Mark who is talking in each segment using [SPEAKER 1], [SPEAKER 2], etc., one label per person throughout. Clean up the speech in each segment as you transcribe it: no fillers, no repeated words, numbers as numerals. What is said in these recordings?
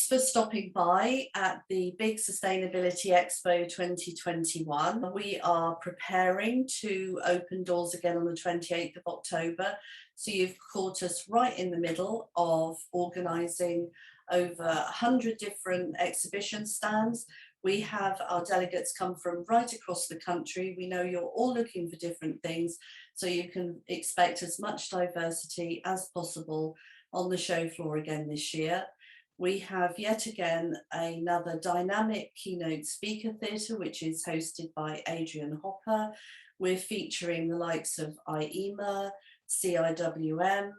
[SPEAKER 1] for stopping by at the big Sustainability Expo 2021. We are preparing to open doors again on the 28th of October. So you've caught us right in the middle of organising over 100 different exhibition stands. We have our delegates come from right across the country. We know you're all looking for different things, so you can expect as much diversity as possible on the show floor again this year. We have yet again another dynamic keynote speaker theatre, which is hosted by Adrian Hopper. We're featuring the likes of IEMA, CIWM,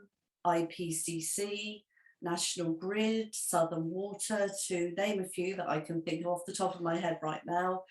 [SPEAKER 1] IPCC, National Grid, Southern Water, to name a few that I can think of off the top of my head right now.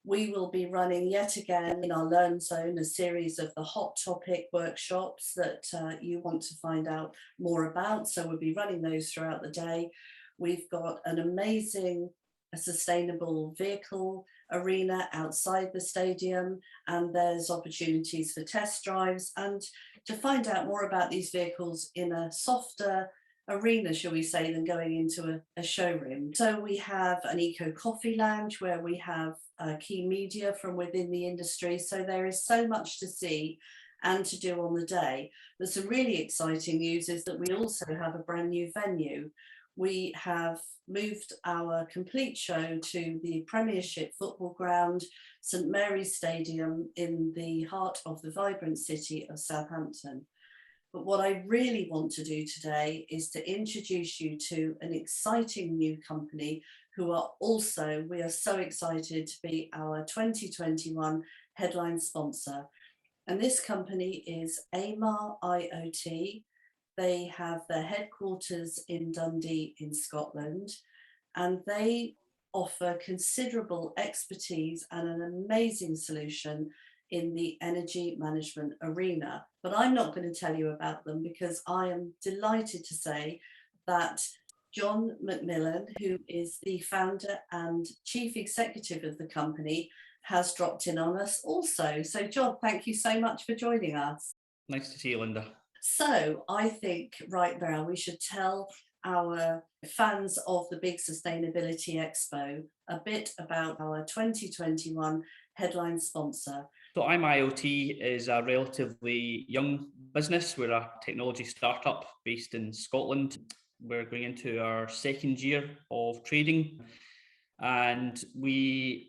[SPEAKER 1] We will be running yet again in our Learn Zone a series of the hot topic workshops that you want to find out more about. So we'll be running those throughout the day. We've got an amazing sustainable vehicle arena outside the stadium, and there's opportunities for test drives and to find out more about these vehicles in a softer arena, shall we say, than going into a showroom. So we have an eco coffee lounge where we have key media from within the industry. So there is so much to see and to do on the day. But some really exciting news is that we also have a brand new venue. We have moved our complete show to the Premiership football ground, St Mary's Stadium, in the heart of the vibrant city of Southampton. But what I really want to do today is to introduce you to an exciting new company who are also, we are so excited to be our 2021 headline sponsor. And this company is AMAR IoT. They have their headquarters in Dundee in Scotland, and they offer considerable expertise and an amazing solution in the energy management arena. But I'm not going to tell you about them because I am delighted to say that John McMillan, who is the founder and chief executive of the company, has dropped in on us also. So John, thank you so much for joining us.
[SPEAKER 2] Nice to see you, Linda.
[SPEAKER 1] So I think right now we should tell our fans of the big Sustainability Expo a bit about our 2021 headline sponsor.
[SPEAKER 2] So IMIoT is a relatively young business. We're a technology startup based in Scotland. We're going into our second year of trading, and we're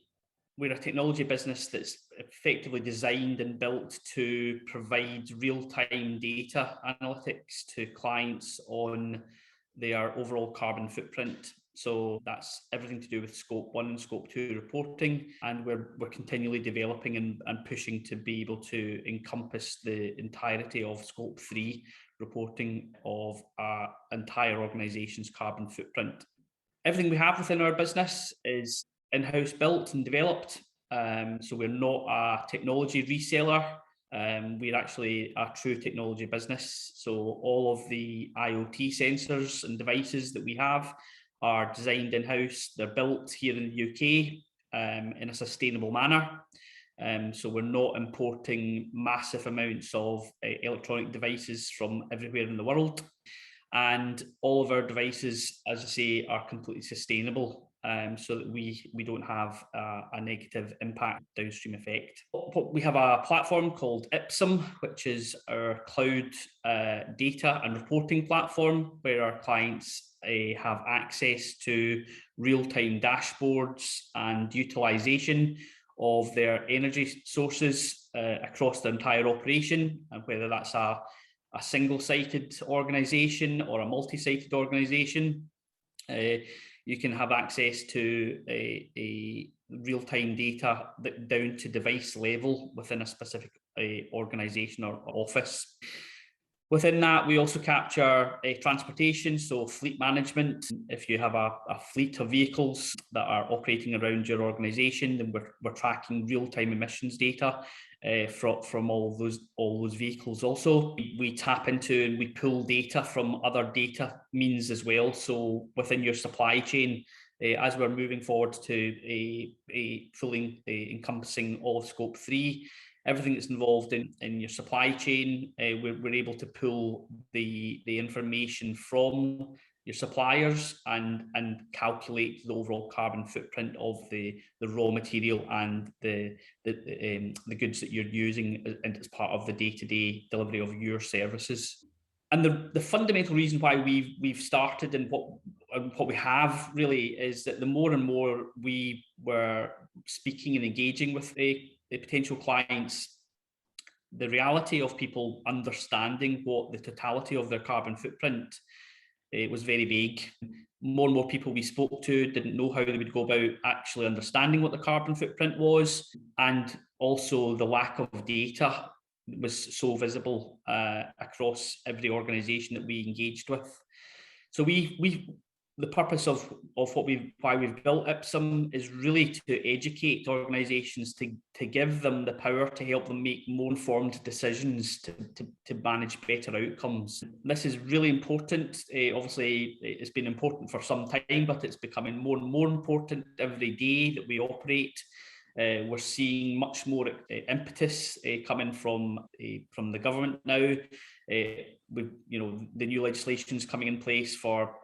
[SPEAKER 2] a technology business that's effectively designed and built to provide real-time data analytics to clients on their overall carbon footprint. So that's everything to do with Scope 1 and Scope 2 reporting. And we're continually developing and pushing to be able to encompass the entirety of Scope 3 reporting of our entire organisation's carbon footprint. Everything we have within our business is in-house built and developed. So we're not a technology reseller. We're actually a true technology business. So all of the IoT sensors and devices that we have are designed in-house. They're built here in the UK in a sustainable manner. So we're not importing massive amounts of electronic devices from everywhere in the world. And all of our devices, as I say, are completely sustainable, so that we don't have a negative impact downstream effect. We have a platform called Ipsum, which is our cloud data and reporting platform, where our clients have access to real-time dashboards and utilization of their energy sources across the entire operation, and whether that's a single-sited organization or a multi-sited organization. You can have access to a real-time data down to device level within a specific organization or office. Within that, we also capture transportation, so fleet management. If you have a fleet of vehicles that are operating around your organization, then we're tracking real-time emissions data from all those vehicles. Also, we tap into and we pull data from other data means as well. So within your supply chain, as we're moving forward to a fully encompassing all of Scope 3, everything that's involved in your supply chain, we're able to pull the information from your suppliers and calculate the overall carbon footprint of the raw material and the goods that you're using as part of the day-to-day delivery of your services. And the fundamental reason why we've started and what we have really is that the more and more we were speaking and engaging with the potential clients, the reality of people understanding what the totality of their carbon footprint was very vague. More and more people we spoke to didn't know how they would go about actually understanding what the carbon footprint was, and also the lack of data was so visible across every organisation that we engaged with. So the purpose of why we've built Ipsum is really to educate organisations to give them the power to help them make more informed decisions to manage better outcomes. This is really important. Obviously, it's been important for some time, but it's becoming more and more important every day that we operate. We're seeing much more impetus coming from the government now. With the new legislations coming in place for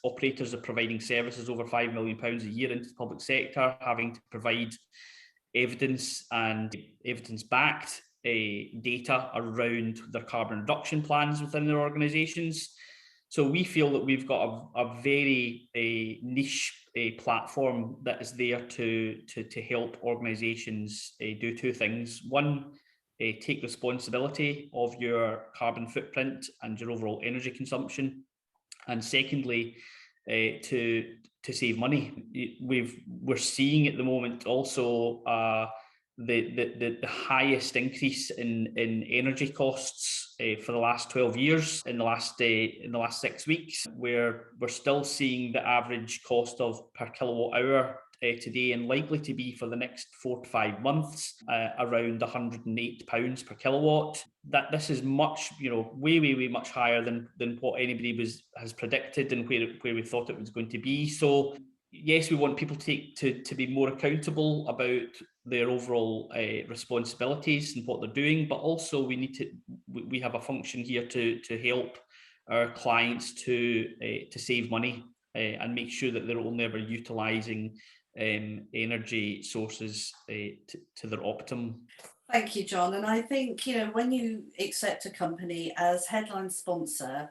[SPEAKER 2] operators of providing services over £5 million a year into the public sector having to provide evidence and evidence-backed data around their carbon reduction plans within their organisations. So we feel that we've got a very niche platform that is there to help organisations do two things. One, take responsibility of your carbon footprint and your overall energy consumption. And secondly, to save money. We're seeing at the moment also the highest increase in energy costs for the last 12 years in the last 6 weeks, where we're still seeing the average cost of per kilowatt hour today, and likely to be for the next 4 to 5 months, around £108 per kilowatt. That this is much, way much higher than what anybody has predicted and where we thought it was going to be. So yes, we want people to be more accountable about their overall responsibilities and what they're doing, but also we have a function here to help our clients to save money and make sure that they're only ever utilising energy sources to their optimum.
[SPEAKER 1] Thank you, John. And I think, when you accept a company as headline sponsor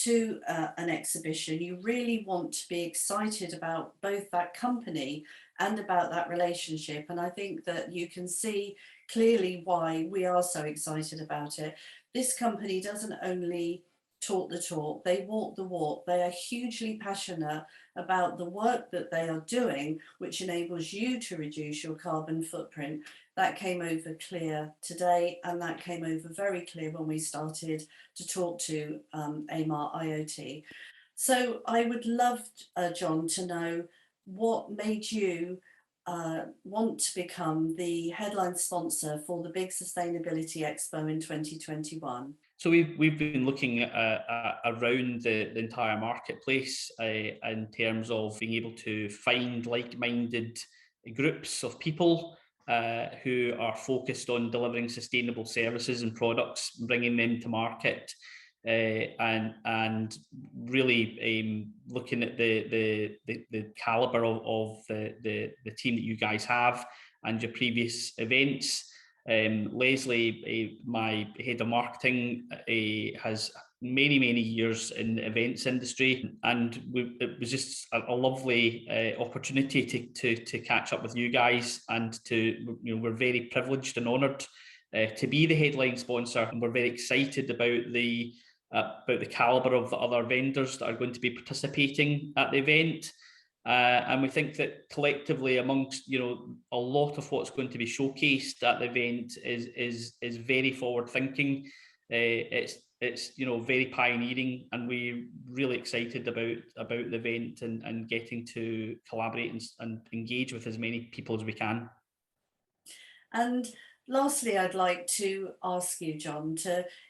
[SPEAKER 1] to an exhibition, you really want to be excited about both that company and about that relationship. And I think that you can see clearly why we are so excited about it. This company doesn't only talk the talk, they walk the walk. They are hugely passionate about the work that they are doing, which enables you to reduce your carbon footprint. That came over clear today, and that came over very clear when we started to talk to AMAR IoT. So I would love, John, to know what made you want to become the headline sponsor for the big Sustainability Expo in 2021.
[SPEAKER 2] So we've been looking around the entire marketplace in terms of being able to find like-minded groups of people who are focused on delivering sustainable services and products, bringing them to market, and really looking at the caliber of the team that you guys have and your previous events. Leslie, my head of marketing, has many years in the events industry, and it was just a lovely opportunity to catch up with you guys, and we're very privileged and honoured to be the headline sponsor, and we're very excited about the caliber of the other vendors that are going to be participating at the event. And we think that collectively, amongst a lot of what's going to be showcased at the event is very forward thinking. It's very pioneering, and we're really excited about the event and getting to collaborate and engage with as many people as we can.
[SPEAKER 1] And lastly, I'd like to ask you, John,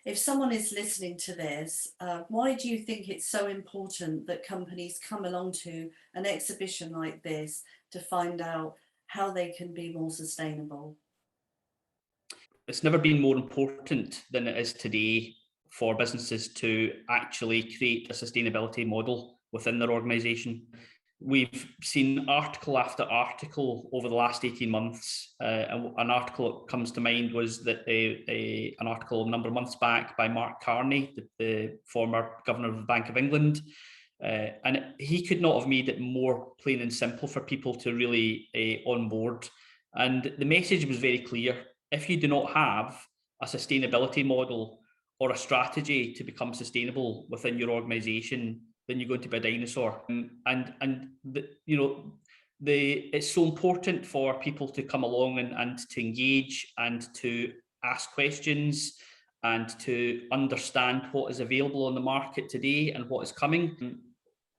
[SPEAKER 1] if someone is listening to this, why do you think it's so important that companies come along to an exhibition like this to find out how they can be more sustainable?
[SPEAKER 2] It's never been more important than it is today for businesses to actually create a sustainability model within their organisation. We've seen article after article over the last 18 months. An article that comes to mind was that an article a number of months back by Mark Carney, the former governor of the Bank of England. And he could not have made it more plain and simple for people to really on board. And the message was very clear. If you do not have a sustainability model or a strategy to become sustainable within your organisation, then you're going to be a dinosaur. It's so important for people to come along and to engage and to ask questions and to understand what is available on the market today and what is coming,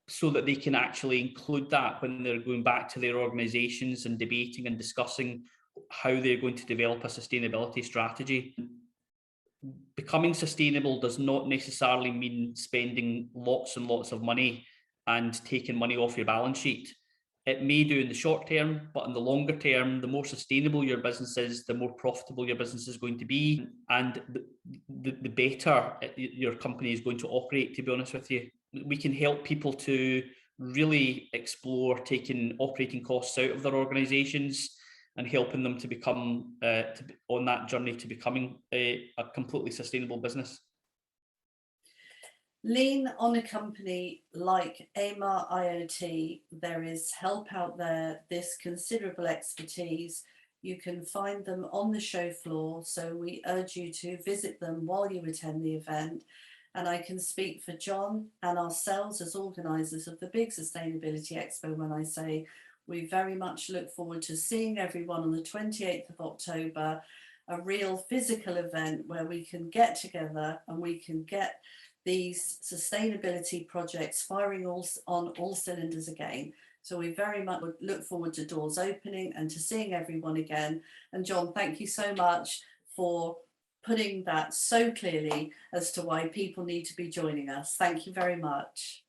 [SPEAKER 2] so that they can actually include that when they're going back to their organisations and debating and discussing how they're going to develop a sustainability strategy. Becoming sustainable does not necessarily mean spending lots and lots of money and taking money off your balance sheet. It may do in the short term, but in the longer term, the more sustainable your business is, the more profitable your business is going to be, and the better your company is going to operate, to be honest with you. We can help people to really explore taking operating costs out of their organisations and helping them to become on that journey to becoming a completely sustainable business.
[SPEAKER 1] Lean on a company like AMR IoT, there is help out there, this considerable expertise. You can find them on the show floor, so we urge you to visit them while you attend the event. And I can speak for John and ourselves as organisers of the big Sustainability Expo when I say we very much look forward to seeing everyone on the 28th of October, a real physical event where we can get together and we can get these sustainability projects firing on all cylinders again. So we very much would look forward to doors opening and to seeing everyone again. And John, thank you so much for putting that so clearly as to why people need to be joining us. Thank you very much.